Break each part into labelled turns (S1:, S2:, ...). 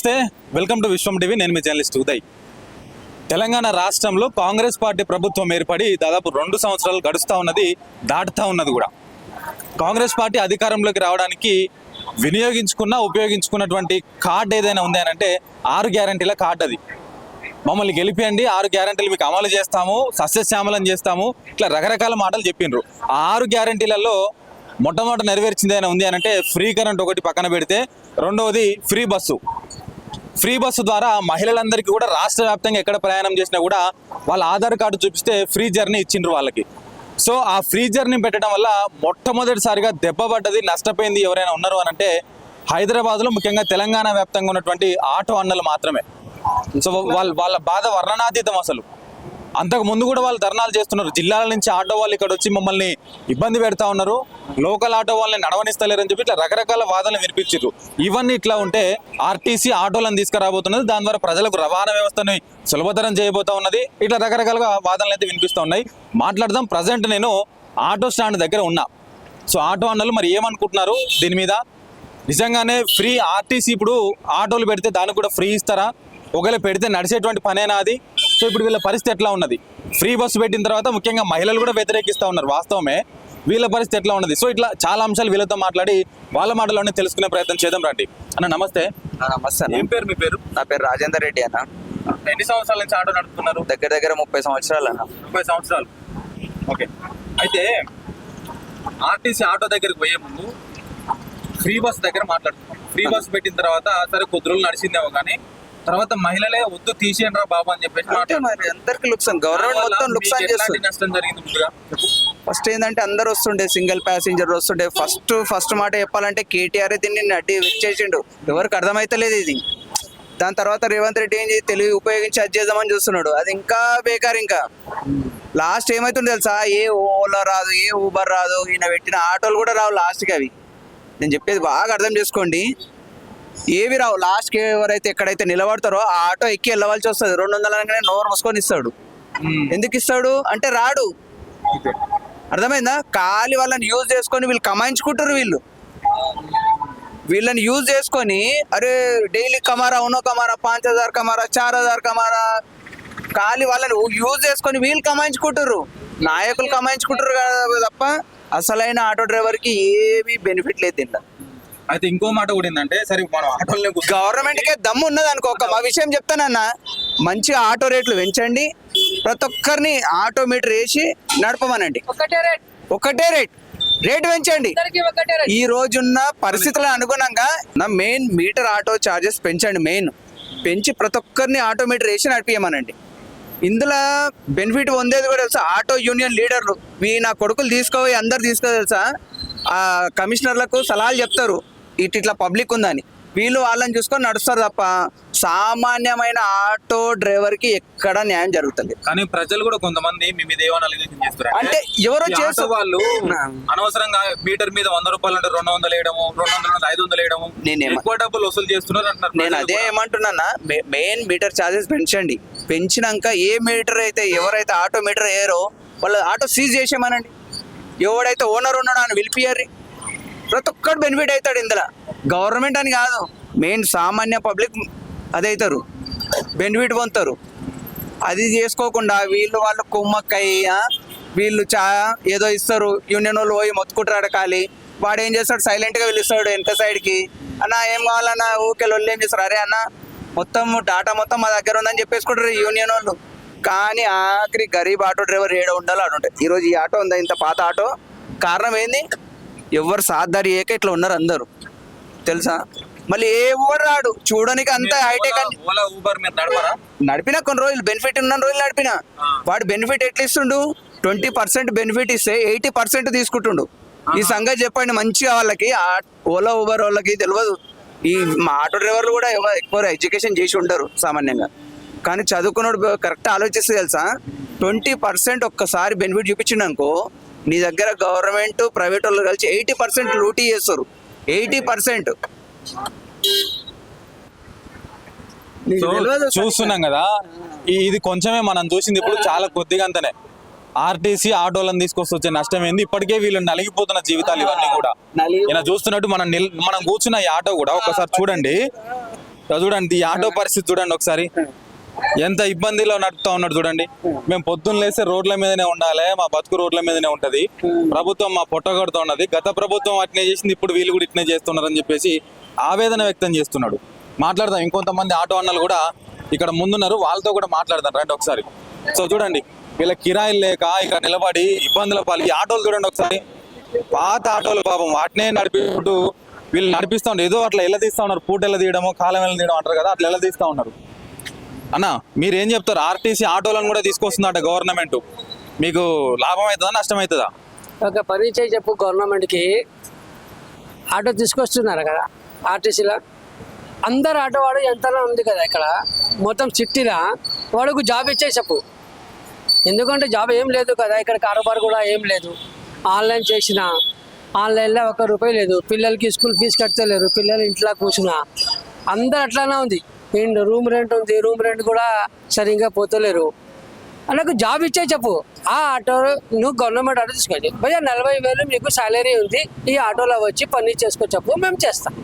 S1: నమస్తే, welcome to Vishwam TV. నేను మీ journalist Uday. Telangana రాష్ట్రంలో కాంగ్రెస్ పార్టీ ప్రభుత్వం ఏర్పడి దాదాపు 2 సంవత్సరాలు గడుస్తూ ఉన్నది, దాటుతూ ఉన్నది కూడా. కాంగ్రెస్ పార్టీ అధికారంలోకి రావడానికి ఉపయోగించుకున్నటువంటి కార్డు ఏదైనా ఉంది అని అంటే 6 గ్యారంటీల కార్డు. అది మమ్మల్ని గెలిపియండి, 6 గ్యారంటీలు మీకు అమలు చేస్తాము, సస్యశ్యామలం చేస్తాము, ఇట్లా రకరకాల మాటలు చెప్పిండ్రు. ఆ 6 గ్యారంటీలలో మొట్టమొదటి నెరవేర్చింది ఏదైనా ఉంది అని అంటే ఫ్రీ కరెంట్ ఒకటి పక్కన పెడితే, రెండవది ఫ్రీ బస్సు ద్వారా మహిళలందరికీ కూడా రాష్ట్ర వ్యాప్తంగా ఎక్కడ ప్రయాణం చేసినా కూడా వాళ్ళ ఆధార్ కార్డు చూపిస్తే ఫ్రీ జర్నీ ఇచ్చిండ్రు వాళ్ళకి. సో ఆ ఫ్రీ జర్నీ పెట్టడం వల్ల మొట్టమొదటిసారిగా దెబ్బపడ్డది, నష్టపోయింది ఎవరైనా ఉన్నారు అని అంటే హైదరాబాద్లో, ముఖ్యంగా తెలంగాణ వ్యాప్తంగా ఉన్నటువంటి ఆటో అన్నలు మాత్రమే. సో వాళ్ళ బాధ వర్ణనాతీతం. అసలు అంతకు ముందు కూడా వాళ్ళు ధర్నాలు చేస్తున్నారు. జిల్లాల నుంచి ఆటో వాళ్ళు ఇక్కడ వచ్చి మమ్మల్ని ఇబ్బంది పెడతా ఉన్నారు, లోకల్ ఆటో వాళ్ళని నడవనిస్తలేరని చెప్పి ఇట్లా రకరకాల వాదనలు వినిపించారు. ఇవన్నీ ఇట్లా ఉంటే ఆర్టీసీ ఆటోలను తీసుకురాబోతున్నది, దాని ద్వారా ప్రజలకు రవాణా వ్యవస్థని సులభతరం చేయబోతా ఉన్నది. ఇట్లా రకరకాలుగా వాదనలు అయితే వినిపిస్తూ ఉన్నాయి. మాట్లాడదాం. ప్రజెంట్ నేను ఆటో స్టాండ్ దగ్గర ఉన్నా. సో ఆటో అన్నలు మరి ఏమనుకుంటున్నారు దీని మీద? నిజంగానే ఫ్రీ ఆర్టీసీ ఇప్పుడు ఆటోలు పెడితే దానికి కూడా ఫ్రీ ఇస్తారా? ఒకవేళ పెడితే నడిచేటువంటి పనేనా అది? సో ఇప్పుడు వీళ్ళ పరిస్థితి ఎట్లా ఉన్నది? ఫ్రీ బస్సు పెట్టిన తర్వాత ముఖ్యంగా మహిళలు కూడా వ్యతిరేకిస్తూ ఉన్నారు, వాస్తవమే. వీళ్ళ పరిస్థితి ఎట్లా ఉన్నది? సో ఇట్లా చాలా అంశాలు వీళ్ళతో మాట్లాడి వాళ్ళ మాటలోనే తెలుసుకునే ప్రయత్నం చేద్దాం రండి. అన్న నమస్తే.
S2: నమస్తే.
S1: ఏం పేరు మీ పేరు?
S2: నా పేరు రాజేందర్ రెడ్డి అన్న.
S1: ఎన్ని సంవత్సరాల నుంచి ఆటో నడుపుతున్నారు?
S2: దగ్గర 30 సంవత్సరాలు అన్న.
S1: 30 సంవత్సరాలు. ఓకే. అయితే ఆర్టీసీ ఆటో దగ్గరికి పోయే ముందు ఫ్రీ బస్ దగ్గర మాట్లాడుతున్నాం. ఫ్రీ బస్ పెట్టిన తర్వాత సరే కొద్ది రోజులు నడిచిందేమో, కానీ తర్వాత మహిళలే వద్దు తీసేయండి రా బాబు అని చెప్పేసి
S2: అందరికి లుక్సాన్, గవర్నమెంట్ మొత్తం లుక్సాన్ చేస్తుంది.
S1: నష్టం జరిగింది ముందుగా.
S2: ఫస్ట్ ఏంటంటే అందరు వస్తుండే, సింగిల్ ప్యాసింజర్ వస్తుండే. ఫస్ట్ మాట చెప్పాలంటే కేటీఆర్ దీన్ని అడ్డి చేసిండు, ఎవరికి అర్థమైతలేదు ఇది. దాని తర్వాత రేవంత్ రెడ్డి ఏం చేసి తెలివి ఉపయోగించి అది చేద్దామని చూస్తున్నాడు. అది ఇంకా బేకార్. ఇంకా లాస్ట్ ఏమైతుంది తెలుసా? ఏ ఓలా రాదు, ఏ ఊబర్ రాదు, ఈయన పెట్టిన ఆటోలు కూడా రావు లాస్ట్కి. అవి నేను చెప్పేది బాగా అర్థం చేసుకోండి. ఏవి రావు లాస్ట్కి. ఎవరైతే ఎక్కడైతే నిలబడతారో ఆ ఆటో ఎక్కి వెళ్ళవలసి వస్తుంది. 200 అనగానే నోరు మూసుకొని ఇస్తాడు. ఎందుకు ఇస్తాడు అంటే రాడు. అర్థమైందా? ఖాళీ వాళ్ళని యూజ్ చేసుకొని వీళ్ళు కమాయించుకుంటారు. వీళ్ళని యూజ్ చేసుకొని అరే డైలీ కమారా, ఉన్నో కమారా, 5000 కమారా, 4000 కమారా, ఖాళీ వాళ్ళని యూజ్ చేసుకొని వీళ్ళు కమాయించుకుంటారు, నాయకులు కమాయించుకుంటారు కదా తప్ప అసలైన ఆటో డ్రైవర్కి ఏమీ బెనిఫిట్ లేదు దీంట్లో.
S1: అయితే ఇంకో మాట కూడా ఏంటంటే, సరే మనం ఆటోలనే
S2: గవర్నమెంట్కే దమ్ము ఉన్నది అనుకో. మా విషయం చెప్తానన్నా, మంచిగా ఆటో రేట్లు పెంచండి, ప్రతి ఒక్కరిని ఆటో మీటర్ వేసి నడపమనండి. ఒకటే రేట్ పెంచండి. ఈ రోజున్న పరిస్థితుల అనుగుణంగా మెయిన్ మీటర్ ఆటో ఛార్జెస్ పెంచండి. పెంచి ప్రతి ఒక్కరిని ఆటో మీటర్ వేసి నడిపియమనండి. ఇందులో బెనిఫిట్ పొందేది కూడా తెలుసా? ఆటో యూనియన్ లీడర్లు నా కొడుకులు తీసుకోపోయి అందరు తెలుసా, ఆ కమిషనర్లకు సలహాలు చెప్తారు ఇట్లా పబ్లిక్ ఉందని. వీళ్ళు వాళ్ళని చూసుకొని నడుస్తారు తప్ప సామాన్యమైన ఆటో డ్రైవర్ కి ఎక్కడ న్యాయం జరుగుతుంది.
S1: కానీ ప్రజలు కూడా కొంతమంది మీ మీద ఏమైనా అలిగేషన్ చేస్తారు.
S2: అంటే ఎవరో చేసే వాళ్ళు
S1: అనవసరంగా మీటర్ మీద 100 రూపాయలు అంటే 200 వేయడము, 200 అంటే 500 వేయడము, ఎక్కువ డబ్బులు వసూలు చేస్తున్నారు అంటున్నారు.
S2: నేను అదే ఏమంటున్నా, మెయిన్ మీటర్ ఛార్జెస్ పెంచండి. పెంచినాక ఏ మీటర్ అయితే ఎవరైతే ఆటో మీటర్ వేయరో వాళ్ళు ఆటో సీజ్ చేసేమనండి. ఎవడైతే ఓనర్ ఉన్నాడో అని పిలిపియ్యారు. ప్రతి ఒక్కటి బెనిఫిట్ అవుతాడు ఇందులో. గవర్నమెంట్ అని కాదు, మెయిన్ సామాన్య పబ్లిక్ అది అవుతారు, బెనిఫిట్ పొందుతారు. అది చేసుకోకుండా వాళ్ళు కుమ్మక్కయ్య వీళ్ళు ఏదో ఇస్తారు, యూనియన్ వాళ్ళు పోయి మొత్తుకుంటారు అడకాలి. వాడు ఏం చేస్తాడు? సైలెంట్గా పిలుస్తాడు వెనక సైడ్కి, అన్న ఏం కావాలన్నా ఊకే వాళ్ళు ఏం చేస్తారు, అరే అన్న మొత్తం డాటా మొత్తం మా దగ్గర ఉందని చెప్పేసుకుంటారు యూనియన్ వాళ్ళు. కానీ ఆఖరి గరీబ్ ఆటో డ్రైవర్ ఏడ ఉండాలో ఆడుంటాయి. ఈరోజు ఈ ఆటో ఉందా, ఇంత పాత ఆటో, కారణం ఏంది? ఎవరు సాధారి ఏక ఇట్లా ఉన్నారు అందరూ తెలుసా. మళ్ళీ ఏ ఊబర్ రాడు చూడడానికి, అంత హైటెక్. నడిపినా కొన్ని రోజులు బెనిఫిట్ ఉన్న రోజులు నడిపినా. వాడు బెనిఫిట్ ఎట్లా ఇస్తుండు? 20% బెనిఫిట్ ఇస్తే 80% తీసుకుంటుండు. ఈ సంగతి చెప్పండి మంచిగా వాళ్ళకి. ఓలా ఊబర్ వాళ్ళకి తెలియదు. ఈ మా ఆటో డ్రైవర్లు కూడా ఎక్కువ ఎడ్యుకేషన్ చేసి ఉంటారు సామాన్యంగా, కానీ చదువుకున్నాడు కరెక్ట్ ఆలోచిస్తే తెలుసా, 20% ఒక్కసారి బెనిఫిట్ చూపించిండనుకో, నీ దగ్గర గవర్నమెంట్ ప్రైవేట్ వాళ్ళు కలిసి 80% లూటీ చేస్తారు. 80%
S1: చూస్తున్నాం కదా. ఇది కొంచెమే మనం చూసింది, ఇప్పుడు చాలా కొద్దిగా అంతనే. ఆర్టీసీ ఆటోలను తీసుకొచ్చి వచ్చే నష్టం ఏంది? ఇప్పటికే వీళ్ళు నలిగిపోతున్న జీవితాలు ఇవన్నీ కూడా. ఇలా చూస్తున్నట్టు మనం కూర్చున్న ఈ ఆటో కూడా ఒకసారి చూడండి, ఇక చూడండి ఈ ఆటో పరిస్థితి చూడండి ఒకసారి, ఎంత ఇబ్బందిలో నడుపుతా ఉన్నాడు చూడండి. మేము పొద్దున్న లేస్తే రోడ్ల మీదనే ఉండాలి, మా బతుకు రోడ్ల మీదనే ఉంటది, ప్రభుత్వం మా పొట్టగొడుతూ ఉన్నది, గత ప్రభుత్వం అట్నే చేసింది, ఇప్పుడు వీళ్ళు కూడా ఇట్నే చేస్తున్నారు అని చెప్పేసి ఆవేదన వ్యక్తం చేస్తున్నాడు. మాట్లాడదాం, ఇంకొంతమంది ఆటో అన్నలు కూడా ఇక్కడ ముందున్నారు, వాళ్ళతో కూడా మాట్లాడదాం రండి ఒకసారి. సో చూడండి వీళ్ళ కిరాయిలు లేక ఇక్కడ నిలబడి ఇబ్బందుల పాలు. ఈ ఆటోలు చూడండి ఒకసారి, పాత ఆటోలు పాపం వాటినే నడిపిస్తూ వీళ్ళు నడిపిస్తూ ఉంటారు, ఏదో అట్లా ఎలా తీస్తూ ఉన్నారు, పూట ఎలా తీయడమో కాలం ఎలా తీయడం అంటారు కదా, అట్లా ఎలా తీస్తూ ఉన్నారు. అన్న మీరు ఏం చెప్తారు? ఆర్టీసీ ఆటోలను కూడా తీసుకొస్తుందట గవర్నమెంట్, మీకు లాభం అవుతుందా నష్టం అవుతుందా?
S3: ఒక పని చేయి చెప్పు, గవర్నమెంట్కి ఆటో తీసుకొస్తున్నారు కదా ఆర్టీసీలో, అందరు ఆటో వాడు ఎంతలో ఉంది కదా ఇక్కడ మొత్తం సిటీలో, వాడుకు జాబ్ ఇచ్చే చెప్పు. ఎందుకంటే జాబ్ ఏం లేదు కదా ఇక్కడ, కారోబార్ కూడా ఏం లేదు. ఆన్లైన్ చేసిన ఆన్లైన్లో ₹1 లేదు, పిల్లలకి స్కూల్ ఫీజు కట్టలేరు, పిల్లలు ఇంట్లో కూర్చున్నా అందరు అట్లానే ఉంది. రూమ్ రెంట్ ఉంది, రూమ్ రెంట్ కూడా సరిగ్గా పోతలేరు. అలాగే జాబ్ ఇచ్చే చెప్పు. ఆ ఆటో నువ్వు గవర్నమెంట్ ఆటో తీసుకోండి భయ్యా, 40,000 మీకు సాలరీ ఉంది, ఈ ఆటోలో వచ్చి పని చేసుకో చెప్పు, మేము చేస్తాం,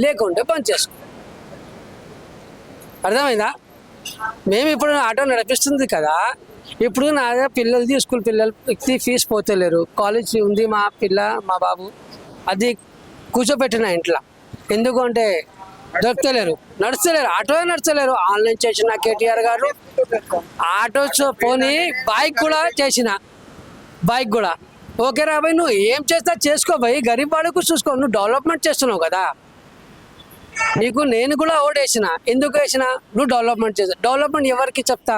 S3: లేకుంటే పని చేసుకో. అర్థమైందా? మేము ఇప్పుడు ఆటో నడిపిస్తుంది కదా, ఇప్పుడు నా పిల్లలది స్కూల్ పిల్లలకి ఫీజు పోతలేరు, కాలేజ్ ఉంది మా బాబు, అది కూర్చోబెట్టిన ఇంట్లో. ఎందుకంటే దొరకలేరు, ఆటో నడుస్తలేరు. ఆన్లైన్ చేసిన కేటీఆర్ గారు ఆటో పోనీ బైక్ కూడా చేసిన, బైక్ కూడా ఓకే రా భయ్, నువ్వు ఏం చేస్తా చేసుకో భయ్, గరీబ్ వాడుకు చూసుకో, నువ్వు డెవలప్మెంట్ చేస్తున్నావు కదా. నీకు నేను కూడా ఓడేసిన, ఎందుకు వేసిన? నువ్వు డెవలప్మెంట్ చేస్తా. డెవలప్మెంట్ ఎవరికి చెప్తా?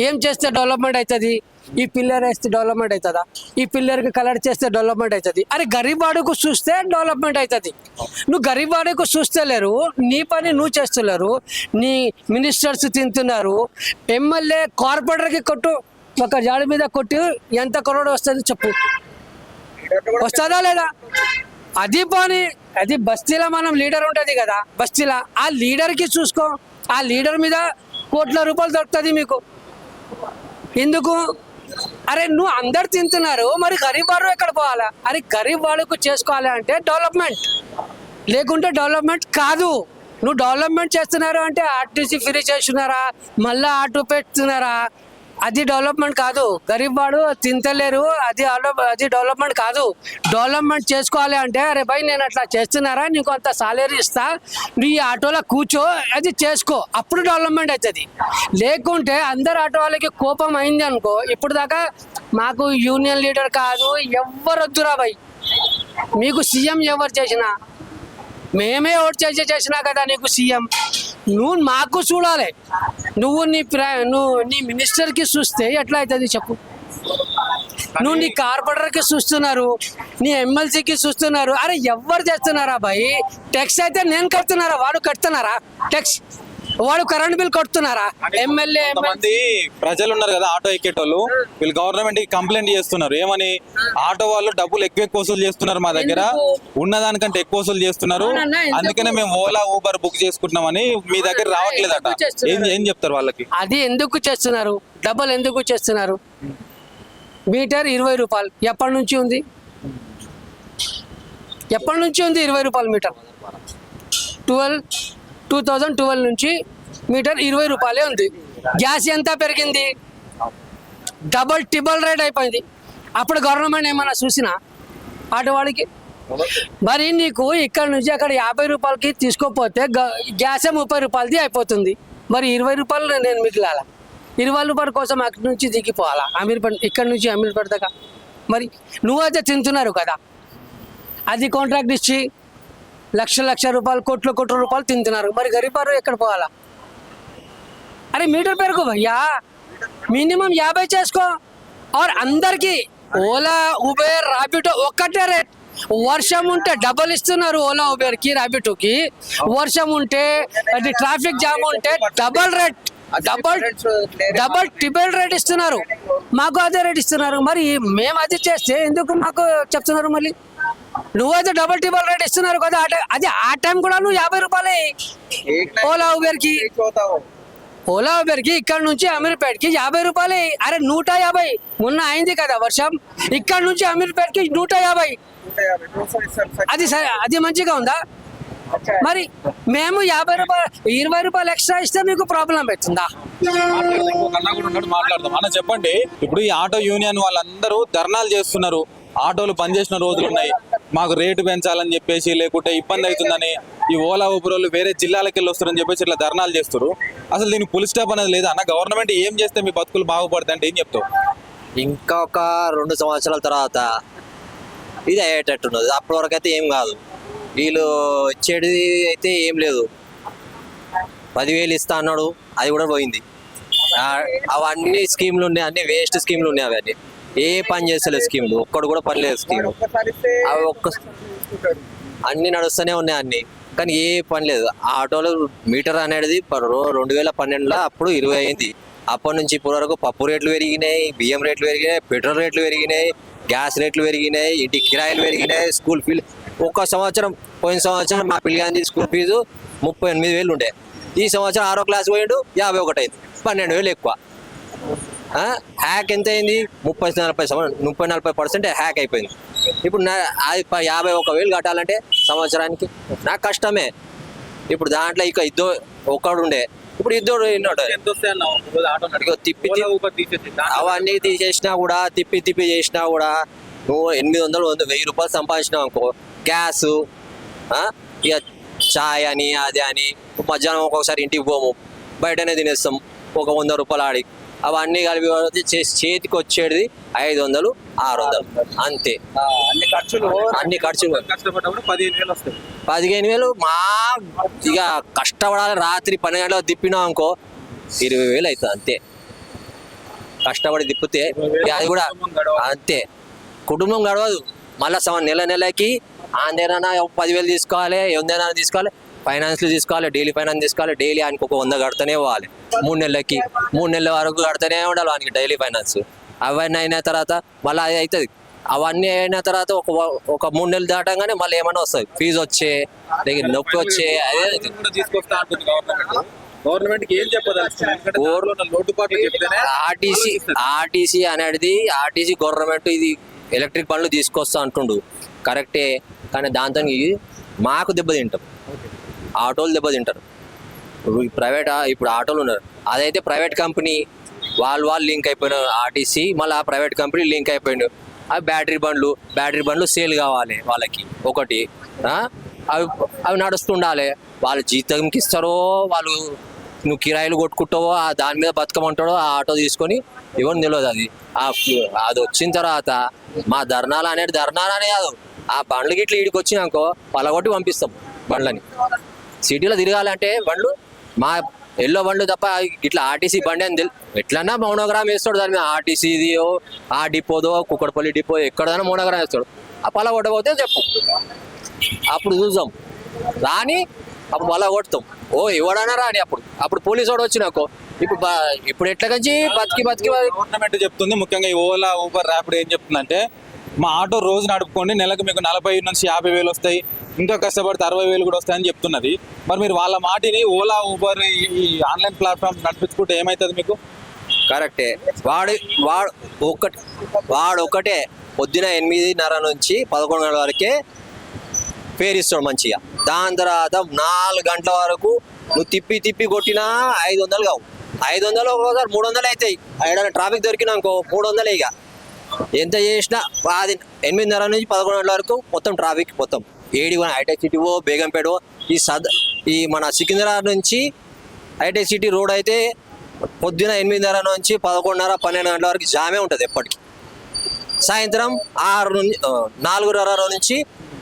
S3: ఏం చేస్తే డెవలప్మెంట్ అవుతుంది? ఈ పిల్లర్ వేస్తే డెవలప్మెంట్ అవుతుందా? ఈ పిల్లర్కి కలర్ చేస్తే డెవలప్మెంట్ అవుతుంది? అరే గరీబ్ వాడుకు చూస్తే డెవలప్మెంట్ అవుతుంది. నువ్వు గరీబ్ వాడుకు చూస్తలేరు, నీ పని నువ్వు చేస్తలేరు, నీ మినిస్టర్స్ తింటున్నారు. ఎమ్మెల్యే కార్పొరేటర్కి కొట్టు, ఒక జాడి మీద కొట్టి ఎంత కరోడు వస్తుంది చెప్పు, వస్తుందా లేదా? అది పోనీ, అది బస్తీలో మనం లీడర్ ఉంటుంది కదా, బస్తీలో ఆ లీడర్కి చూసుకో, ఆ లీడర్ మీద కోట్ల రూపాయలు దొరుకుతుంది మీకు. ఎందుకు? అరే నువ్వు అందరు తింటున్నారు, మరి గరీబ్ వాడు ఎక్కడ పోవాలా? అరే గరీబ్ వాడుకు చేసుకోవాలి అంటే డెవలప్మెంట్, లేకుంటే డెవలప్మెంట్ కాదు. నువ్వు డెవలప్మెంట్ చేస్తున్నారు అంటే ఆర్టీసీ ఫ్రీ చేస్తున్నారా, మళ్ళీ ఆటో పెడుతున్నారా, అది డెవలప్మెంట్ కాదు. గరీబ్ వాడు తింటలేరు, అది డెవలప్మెంట్ కాదు. డెవలప్మెంట్ చేసుకోవాలి అంటే అరే భయ్ నేను అట్లా చేస్తున్నారా, నీకు అంత సాలరీ ఇస్తా, నువ్వు ఈ ఆటోలో కూర్చో, అది చేసుకో, అప్పుడు డెవలప్మెంట్ అవుతుంది. లేకుంటే అందరు ఆటో వాళ్ళకి కోపం అయింది అనుకో, ఇప్పుడు దాకా మాకు యూనియన్ లీడర్ కాదు ఎవరు వద్దురా భయ్, మీకు సీఎం ఎవరు చేసినా, మేమే ఓట్ చేసినా కదా నీకు సీఎం, నువ్వు మాకు చూడాలి. నువ్వు నీ మినిస్టర్కి చూస్తే ఎట్లా అవుతుంది చెప్పు? నువ్వు నీ కార్పొరేటర్కి చూస్తున్నారు, నీ ఎమ్మెల్సీకి చూస్తున్నారు. అరే ఎవరు చేస్తున్నారా భయ్? ట్యాక్స్ అయితే నేను కడుతున్నారా, వాడు కడుతున్నారా ట్యాక్స్? వాడు కరెంట్ బిల్ కడుతున్నారా? ఎమ్మెల్యే
S1: మంది ప్రజలు ఉన్నారు కదా ఆటో ఎక్కేటోళ్ళు, వీళ్ళు గవర్నమెంట్ కి కంప్లైంట్ చేస్తున్నారు. ఏమని? ఆటో వాళ్ళు డబ్బులు ఎక్కువ వసూలు చేస్తున్నారు, మా దగ్గర ఉన్నదానికంటే ఎక్కువ వసూలు చేస్తున్నారు, అందుకనే మేము ఓలా ఊబర్ బుక్ చేసుకుంటున్నామని మీ దగ్గర రావట్లేదట. ఏం చెప్తారు వాళ్ళకి?
S3: అది ఎందుకు చేస్తున్నారు? డబ్బులు ఎందుకు చేస్తున్నారు? మీటర్ ₹20 ఎప్పటి నుంచి ఉంది? ఎప్పటి నుంచి ఉంది ₹20 మీటర్? 2012 నుంచి మీటర్ ₹20 ఉంది. గ్యాస్ ఎంత పెరిగింది? డబల్ ట్రిబుల్ రేట్ అయిపోయింది. అప్పుడు గవర్నమెంట్ ఏమన్నా చూసినా ఆటో వాళ్ళకి? మరి నీకు ఇక్కడ నుంచి అక్కడ ₹50కి తీసుకోపోతే గ్యాసే ₹30 అయిపోతుంది. మరి ₹20 నేను మిగిలాల, ₹20 కోసం అక్కడి నుంచి దిగిపోవాలా అమీర్పేట, ఇక్కడ నుంచి అమీర్పేట దాకా. మరి నువ్వైతే తింటున్నారు కదా, అది కాంట్రాక్ట్ ఇచ్చి లక్ష రూపాయలు, కోట్ల రూపాయలు తింటున్నారు. మరి గరీబ్ వారు ఎక్కడ పోవాలా? అరే మీటర్ పెరుగు భయ్యా, మినిమం 50 చేసుకో. ఆర్ అందరికి ఓలా ఉబేర్ ర్యాపిడో ఒక్కటే రేట్. వర్షం ఉంటే డబల్ ఇస్తున్నారు ఓలా ఉబేర్కి ర్యాపిడోకి, వర్షం ఉంటే అది ట్రాఫిక్ జామ్ ఉంటే double rate, double triple rate ఇస్తున్నారు. మాకు అదే రేట్ ఇస్తున్నారు. మరి మేము అది చేస్తే ఎందుకు మాకు చెప్తున్నారు? మళ్ళీ నువ్వైతే డబల్ ట్రిబుల్ రేట్ ఇస్తున్నారు కదా, అది ఆ టైం కూడా నువ్వు ₹50 ఓలా ఉబేర్కి ఇక్కడ నుంచి అమీర్పేటకి ₹50. అరే 150 మొన్న అయింది కదా వర్షం, ఇక్కడ నుంచి అమీర్పేటకి 150. అది మంచిగా ఉందా? మరి మేము 50 రూపాయలు 20 రూపాయలు ఎక్స్ట్రా ఇస్తే మీకు ప్రాబ్లం పెట్టిందా?
S1: ఇంకొక అన్న కూడా ఉన్నాడు, మాట్లాడదాం. అన్న చెప్పండి, ఇప్పుడు ఈ ఆటో యూనియన్ వాళ్ళందరూ ధర్నాలు చేస్తున్నారు, ఆటోలు బంద్ చేసిన రోజులు ఉన్నాయి, మాకు రేటు పెంచాలని చెప్పేసి, లేకుంటే ఇబ్బంది అవుతుందని ఈ ఓలా ఊబర్ వాళ్ళు వేరే జిల్లాలకు వెళ్ళి వస్తారని చెప్పేసి ఇట్లా ధర్నాలు చేస్తారు. అసలు దీనికి పులి స్టాప్ అనేది లేదా అన్న? గవర్నమెంట్ ఏం చేస్తే మీ బతుకులు బాగుపడతాయి అంటే ఏం చెప్తావు?
S4: ఇంకొక 2 సంవత్సరాల తర్వాత ఇది అయ్యేటట్టున్నది. అప్పటి వరకు అయితే ఏం కాదు. వీళ్ళు ఇచ్చేది అయితే ఏం లేదు. 10,000 ఇస్తా అన్నాడు, అది కూడా పోయింది. అవన్నీ స్కీమ్లు ఉన్నాయి, అన్ని వేస్ట్ స్కీమ్లు ఉన్నాయి. అవన్నీ ఏ పని చేస్తలేదు స్కీమ్లు, ఒక్కడు కూడా పని లేదు స్కీమ్. అవి అన్ని నడుస్తూనే ఉన్నాయి అన్ని, కానీ ఏ పని లేదు. ఆ ఆటోలో మీటర్ అనేది 2012లో అప్పుడు 20 అయింది. అప్పటి నుంచి ఇప్పటి వరకు పప్పు రేట్లు పెరిగినాయి, బియ్యం రేట్లు పెరిగినాయి, పెట్రోల్ రేట్లు పెరిగినాయి, గ్యాస్ రేట్లు పెరిగినాయి, ఇంటి కిరాయిలు పెరిగినాయి, స్కూల్ ఫీజు పోయిన సంవత్సరం మా పిల్లగాంధీ స్కూల్ ఫీజు 38,000 ఉండే. ఈ సంవత్సరం 6వ క్లాస్ పోయాడు, 51 అయింది, 12,000 ఎక్కువ. హ్యాక్ ఎంత అయింది? 30-40% హ్యాక్ అయిపోయింది. ఇప్పుడు 51,000 కట్టాలంటే సంవత్సరానికి నాకు కష్టమే. ఇప్పుడు దాంట్లో ఇక ఒక్కడు ఉండే, ఇప్పుడు ఇద్దరు తిప్పి అవన్నీ తీసేసినా కూడా, తిప్పి చేసినా కూడా నువ్వు 800-1,000 రూపాయలు సంపాదించినావు అనుకో. గ్యాస్, ఇక చాయ్ అని అది అని, మధ్యాహ్నం ఒక్కొక్కసారి ఇంటికి పోము, బయటనే తినేస్తాం ఒక 100 రూపాయలు ఆడి. అవన్నీ కలిపి చేతికి వచ్చేది 500-600 అంతే. అన్ని ఖర్చులు 15,000. మా ఇక కష్టపడాలి, రాత్రి 12 గంటలకు తిప్పినాం అనుకో 20,000 అవుతుంది అంతే. కష్టపడి తిప్పితే అది కూడా అంతే. కుటుంబం గడవదు. మళ్ళీ నెలకి ఆందేనా 10,000 తీసుకోవాలి, 8,000 తీసుకోవాలి, ఫైనాన్స్లు తీసుకోవాలి, డైలీ ఫైనాన్స్ తీసుకోవాలి. డైలీ ఆయనకు ఒక 100 కడుతూనే పోవాలి. 3 నెలల వరకు కడుతూనే ఉండాలి ఆయనకి డైలీ ఫైనాన్స్. అవన్నీ అయిన తర్వాత మళ్ళీ అది అవుతుంది. అవన్నీ అయిన తర్వాత ఒక 3 నెలలు దాటంగానే మళ్ళీ ఏమైనా వస్తుంది, ఫీజు వచ్చే, నొప్పి వచ్చే, అదే
S1: గవర్నమెంట్ ఏం
S4: ఆర్టీసీ అనేది గవర్నమెంట్ ఇది ఎలక్ట్రిక్ బండ్లు తీసుకొస్తా అంటుండు, కరెక్టే. కానీ దాంతో మాకు దెబ్బతింటాం, ఆటోలు దెబ్బతింటారు. ఇప్పుడు ఆటోలు ఉన్నారు, అదైతే ప్రైవేట్ కంపెనీ, వాళ్ళు లింక్ అయిపోయినారు. ఆర్టీసీ మళ్ళీ ఆ ప్రైవేట్ కంపెనీ లింక్ అయిపోయిండు. అవి బ్యాటరీ బండ్లు సేల్ కావాలి వాళ్ళకి ఒకటి. అవి నడుస్తుండాలి. వాళ్ళు జీతంకి ఇస్తారో, వాళ్ళు నువ్వు కిరాయిలు కొట్టుకుంటావో, దాని మీద బతకమంటాడో ఆ ఆటో తీసుకొని, ఇవ్వని తెలియదు. అది వచ్చిన తర్వాత మా ధర్నాలు ధర్నాలనే కాదు, ఆ బండ్లు గిట్ల ఈడికి వచ్చినాకో పలగొట్టి పంపిస్తాం బండ్లని. సిటీలో తిరగాలంటే బండ్లు మా ఎల్లో బండ్లు తప్ప ఇట్లా ఆర్టీసీ బండి అని ఎట్లన్నా మౌనోగ్రామ్ వేస్తాడు దాని మీద. ఆర్టీసీదియో, ఆ డిపోదో, కుక్కడపల్లి డిపో, ఎక్కడైనా మౌనోగ్రామ్ వేస్తాడు. ఆ పలగొట్టకపోతే చెప్పు, అప్పుడు చూద్దాం. రాని అప్పుడు మళ్ళా కొడతాం. ఎవడైనా రాని అప్పుడు పోలీసు వాడు వచ్చినాకో. ఇప్పుడు ఎట్లా కంచి బతికి
S1: గవర్నమెంట్ చెప్తుంది, ముఖ్యంగా ఈ ఓలా ఊబర్ ర్యాపిడో ఏం చెప్తుందంటే, మా ఆటో రోజు నడుపుకోండి, నెలకు మీకు 40,000-50,000 వస్తాయి, ఇంకా కష్టపడితే 60,000 కూడా వస్తాయని చెప్తున్నది. మరి మీరు వాళ్ళ మాటిని ఓలా ఊబర్ ఈ ఆన్లైన్ ప్లాట్ఫామ్ నడిపించుకుంటే ఏమవుతుంది మీకు?
S4: కరెక్టే. వాడు ఒకటే పొద్దున 8:30 నుంచి 11 గంటల వరకే ఫేర్ ఇస్తాడు మంచిగా. దాని తర్వాత 4 గంటల వరకు నువ్వు తిప్పి కొట్టినా 500 కావు. 500 ఒకసారి 300 అవుతాయి. ఏదైనా ట్రాఫిక్ దొరికినా అనుకో 300 ఇక ఎంత చేసినా. అది 8:30 నుంచి 11 గంటల వరకు మొత్తం ట్రాఫిక్, మొత్తం ఏడి హైటెక్ సిటీవో, బేగంపేటో, ఈ మన సికింద్రాబాద్ నుంచి హైటెక్ సిటీ రోడ్ అయితే పొద్దున 8:30 నుంచి 11:30-12 గంటల వరకు జామే ఉంటుంది ఎప్పటికీ. సాయంత్రం 4:30 నుంచి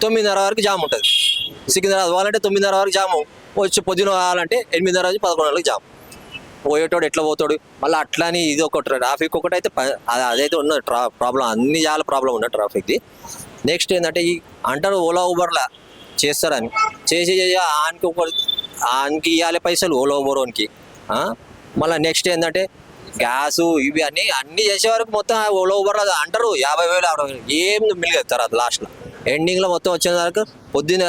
S4: 9:30 వరకు జామ్ ఉంటుంది. సికింద్రాబాద్ పోవాలంటే 9:30 వరకు జాము, వచ్చి పొద్దున పోవాలంటే 8:30 నుంచి 11 గంటలకు జామ్. పోయేటోడు ఎట్లా పోతాడు మళ్ళీ అట్లాని. ఇది ఒక ట్రాఫిక్ ఒకటి అయితే అదైతే ఉన్న ప్రాబ్లం, అన్ని చాలా ప్రాబ్లం ఉన్న ట్రాఫిక్ది. నెక్స్ట్ ఏంటంటే అంటారు ఓలా ఊబర్లా చేస్తారని, చేసి ఆనికి ఇవ్వాలి పైసలు ఓలా ఊబర్కి. మళ్ళీ నెక్స్ట్ ఏంటంటే గ్యాసు ఇవి అన్ని చేసే వరకు మొత్తం ఓలా ఊబర్లో అంటారు 50,000-60,000 ఏం మిలిగేస్తారు. అది లాస్ట్లో ఎండింగ్లో మొత్తం వచ్చే వరకు పొద్దున్న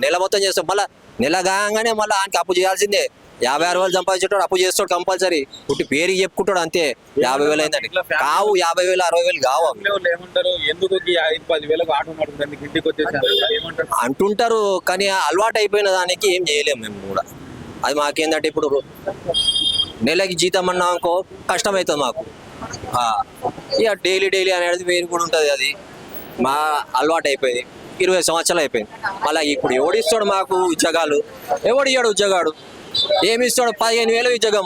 S4: నెల మొత్తం చేస్తాం. మళ్ళీ నెల కాగానే మళ్ళీ ఆయనకి అప్పు చేయాల్సిందే 56,000 సంపాదించేటోడు అప్పు చేస్తాడు కంపల్సరీ. పుట్టి పేరుకి చెప్పుకుంటాడు అంతే. 50,000 అయిందండి కావు, 50,000 60,000 కావు అవి.
S1: వాళ్ళు ఏమంటారు, ఎందుకు ఈ 5-10 వేలకు ఆటో నడుపుతుంది ఇంటికి వచ్చేసారు ఏమంటారు?
S4: అంటుంటారు కానీ అలవాటు అయిపోయిన దానికి ఏం చేయలేము మేము కూడా. అది మాకేందంటే ఇప్పుడు నెలకి జీతం అన్నాం అనుకో కష్టమవుతుంది మాకు. ఇక డైలీ అనేది వేరు కూడా ఉంటుంది. అది మా అలవాటు అయిపోయింది. 20 సంవత్సరాలు అయిపోయింది. మళ్ళీ ఇప్పుడు ఎవడిస్తాడు మాకు ఉద్యోగాలు? ఎవడు ఇయ్యాడు ఉద్యోగాడు? ఏమి ఇస్తాడు? 15,000 ఉద్యోగం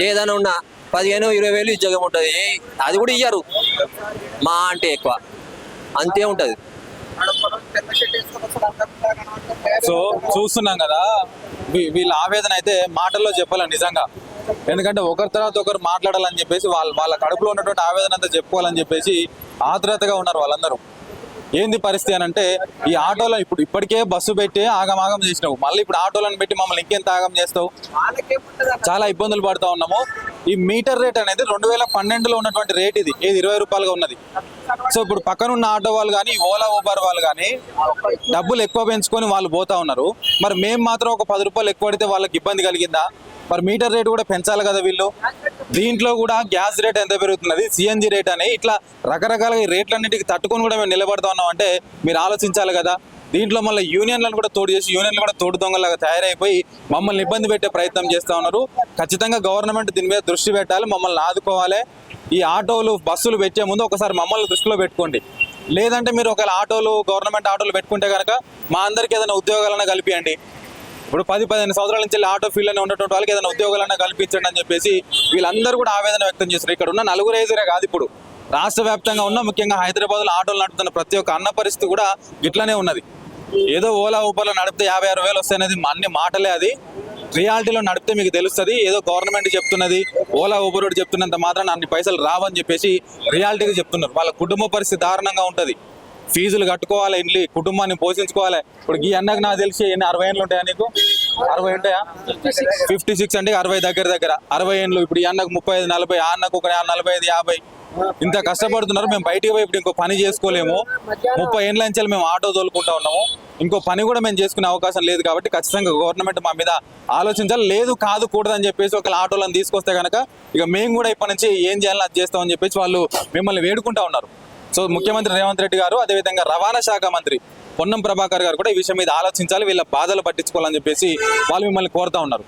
S4: ఏదైనా ఉన్నా 15,000-20,000 ఉద్యోగం ఉంటుంది. అది కూడా ఇయ్యరు, మా అంటే ఎక్కువ అంతే ఉంటుంది.
S1: సో చూస్తున్నాం కదా, వీళ్ళ ఆవేదన అయితే మాటల్లో చెప్పాలి నిజంగా. ఎందుకంటే ఒకరి తర్వాత ఒకరు మాట్లాడాలని చెప్పేసి వాళ్ళ కడుపులో ఉన్నటువంటి ఆవేదన అంతా చెప్పుకోవాలని చెప్పేసి ఆత్రుతగా ఉన్నారు వాళ్ళందరూ. ఏంది పరిస్థితి అని అంటే, ఈ ఆటోలో ఇప్పటికే బస్సు పెట్టి ఆగమాగం చేసినావు, మళ్ళీ ఇప్పుడు ఆటోలను పెట్టి మమ్మల్ని ఇంకెంత ఆగం చేస్తావు? చాలా ఇబ్బందులు పడుతూ ఉన్నాము. ఈ మీటర్ రేట్ అనేది 2012లో ఉన్నటువంటి రేట్ ఇది 20 రూపాయలుగా ఉన్నది. సో ఇప్పుడు పక్కనున్న ఆటో వాళ్ళు కానీ ఓలా ఊబర్ వాళ్ళు కానీ డబ్బులు ఎక్కువ పెంచుకొని వాళ్ళు పోతా ఉన్నారు. మరి మేము మాత్రం ఒక 10 రూపాయలు ఎక్కువ పడితే వాళ్ళకి ఇబ్బంది కలిగిందా? మరి మీటర్ రేట్ కూడా పెంచాలి కదా వీళ్ళు. దీంట్లో కూడా గ్యాస్ రేట్ ఎంత పెరుగుతున్నది, సిఎన్జి రేట్ అని ఇట్లా రకరకాలుగా ఈ రేట్లన్నిటికి తట్టుకొని కూడా మేము నిలబడతా ఉన్నాం అంటే మీరు ఆలోచించాలి కదా. దీంట్లో మళ్ళీ యూనియన్లను కూడా తోడు చేసి యూనియన్లు కూడా తోడు దొంగలాగా తయారైపోయి మమ్మల్ని ఇబ్బంది పెట్టే ప్రయత్నం చేస్తూ ఉన్నారు. ఖచ్చితంగా గవర్నమెంట్ దీని మీద దృష్టి పెట్టాలి, మమ్మల్ని ఆదుకోవాలి. ఈ ఆటోలు బస్సులు పెట్టే ముందు ఒకసారి మమ్మల్ని దృష్టిలో పెట్టుకోండి. లేదంటే మీరు ఒకవేళ గవర్నమెంట్ ఆటోలు పెట్టుకుంటే కనుక మా అందరికీ ఏదైనా ఉద్యోగాలన్నా కల్పియండి. ఇప్పుడు 10-15 సంవత్సరాల నుంచి ఆటో ఫీల్డ్లోనే ఉన్నటువంటి వాళ్ళకి ఏదైనా ఉద్యోగాలన్నా కల్పించండి అని చెప్పేసి వీళ్ళందరూ కూడా ఆవేదన వ్యక్తం చేస్తారు. ఇక్కడ ఉన్న 4 కాదు, ఇప్పుడు రాష్ట్ర వ్యాప్తంగా ఉన్న ముఖ్యంగా హైదరాబాద్లో ఆటోలు నడుపుతున్న ప్రతి ఒక్క అన్న పరిస్థితి కూడా ఇట్లానే ఉన్నది. ఏదో ఓలా ఊబర్లో నడిపితే 50-60 వేలు వస్తాయనేది అన్ని మాటలే. అది రియాలిటీలో నడిపితే మీకు తెలుస్తుంది. ఏదో గవర్నమెంట్ చెప్తున్నది, ఓలా ఊబర్ చెప్తున్నంత మాత్రాన అన్ని పైసలు రావని చెప్పేసి రియాలిటీగా చెప్తున్నారు. వాళ్ళ కుటుంబ పరిస్థితి దారుణంగా ఉంటుంది. ఫీజులు కట్టుకోవాలి, ఇంట్లో కుటుంబాన్ని పోషించుకోవాలి. ఇప్పుడు ఈ అన్నకు నాకు తెలిసి 60 ఏళ్ళు ఉంటాయా? నీకు 60 ఉంటాయా? 56 అంటే 60 దగ్గర 60 ఏళ్ళు. ఇప్పుడు ఈ అన్నకు 35-40, ఆ అన్నకు ఒక 45-50. ఇంత కష్టపడుతున్నారు. మేము బయటికి పోయి ఇప్పుడు ఇంకో పని చేసుకోలేము. 30 ఏళ్ళ నుంచి మేము ఆటో తోలుకుంటా ఉన్నాము. ఇంకో పని కూడా మేము చేసుకునే అవకాశం లేదు. కాబట్టి ఖచ్చితంగా గవర్నమెంట్ మా మీద ఆలోచించాలి. లేదు కాదు కూడదని చెప్పేసి ఒక ఆటోలను తీసుకొస్తే కనుక ఇక మేము కూడా ఇప్పటి నుంచి ఏం చేయాలని అది చేస్తామని చెప్పేసి వాళ్ళు మిమ్మల్ని వేడుకుంటా ఉన్నారు. సో ముఖ్యమంత్రి రేవంత్ రెడ్డి గారు, అదేవిధంగా రవాణా శాఖ మంత్రి పొన్నం ప్రభాకర్ గారు కూడా ఈ విషయం మీద ఆలోచించాలి, వీళ్ళ బాధలు పట్టించుకోవాలని చెప్పేసి వాళ్ళు మిమ్మల్ని కోరుతా ఉన్నారు.